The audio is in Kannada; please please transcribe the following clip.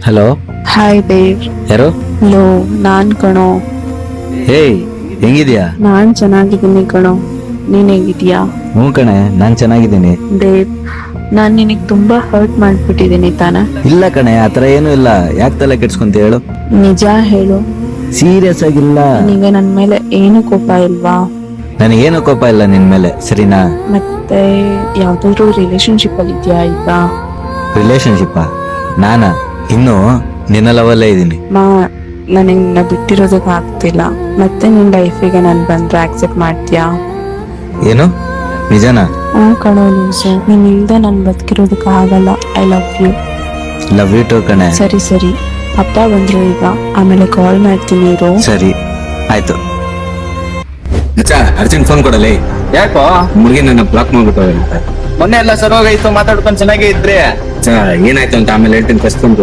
Hello, hi ಬೇವ್. ಯಾರು? ಹಲೋ, ನಾನ್ ಕಣೋ. ಹೇಯ್, ಹೆಂಗಿದ್ಯಾ? ನಾನ್ ಚೆನ್ನಾಗಿದ್ದೀನಿ ಕಣೋ. ನೀನ್ ಹೇಗಿದ್ಯಾ? ಹ್ಞೂ ಕಣೆ, ನಾನ್ ಚೆನ್ನಾಗಿದ್ದೀನಿ. ದೇವ್, ನಾನ್ ನಿನಗ್ ತುಂಬಾ ಹರ್ಟ್ ಮಾಡ್ಬಿಟ್ಟಿದ್ದೀನಿ ತಾನೆ? ಇಲ್ಲ ಕಣೆ, ಆತರ ಏನೂ ಇಲ್ಲ. ಯಾಕೆ ತಲೆ ಕೆಡ್ಸ್ಕೊಂತ ಹೇಳು? ನಿಜ ಹೇಳು. ಸೀರಿಯಸ್ ಆಗಿಲ್ಲ. ನಿನಗೆ ನನ್ ಮೇಲೆ ಏನು ಕೋಪ ಇಲ್ವಾ? ನನಗೇನು ಕೋಪ ಇಲ್ಲ ನಿನ್ ಮೇಲೆ, ಸರಿನಾ? ಮತ್ತೆ ಯಾವ್ದಾದ್ರು ರಿಲೇಶನ್ಶಿಪ್ ಅಲ್ಲಿ ಇದ್ಯಾ ಈಗ? ರಿಲೇಶನ್ಶಿಪ್ಪಾ? ನಾನಾ? ಇನ್ನು ನಿನ್ನ ಲವಲ್ಲೇ ಇದ್ದೀನಿ. ನನಗೆ ನಿನ್ನ ಬಿಟ್ಟಿರೋದಕ್ಕೆ ಆಗ್ತಿಲ್ಲ. ಮತ್ತೆ ನಿನ್ ಲೈಫಿಗೆ ನಾನು ಬಂದ್ರೆ ಆಕ್ಸೆಪ್ಟ್ ಮಾಡ್ತೀಯಾ? ಏನು? ನಿಜನಾ? ಕಣೋ ಲೂಸು, ನೀನ್ ಇಲ್ದೆ ನಾನು ಬದುಕಿರೋದಕ್ಕೆ ಆಗಲ್ಲ. I love you. Love you too ಕಣೆ. ಸರಿ ಸರಿ, ಅಪ್ಪ ಬಂದ್ರು ಈಗ, ಆಮೇಲೆ ಕಾಲ್ ಮಾಡ್ತೀನಿ ಇರು. ಸರಿ, ಆಯ್ತು. ಅರ್ಜೆಂಟ್ ಫೋನ್ ಕೊಡಲಿ. ಯಾಕೋ? ಮುಗಿ ನನ್ನ ಬ್ಲಾಕ್ ಮಾಡ್ಬಿಟ್ಟು. ಮೊನ್ನೆ ಎಲ್ಲ ಸರ್ ಹೋಗಾಯ್ತು, ಮಾತಾಡ್ಕೊಂಡು ಚೆನ್ನಾಗೇ ಇದ್ರಿ. ಏನಾಯ್ತು ಅಂತ ಆಮೇಲೆ ಹೇಳ್ತೀನಿ, ಫಸ್ಟ್ ಫೋನ್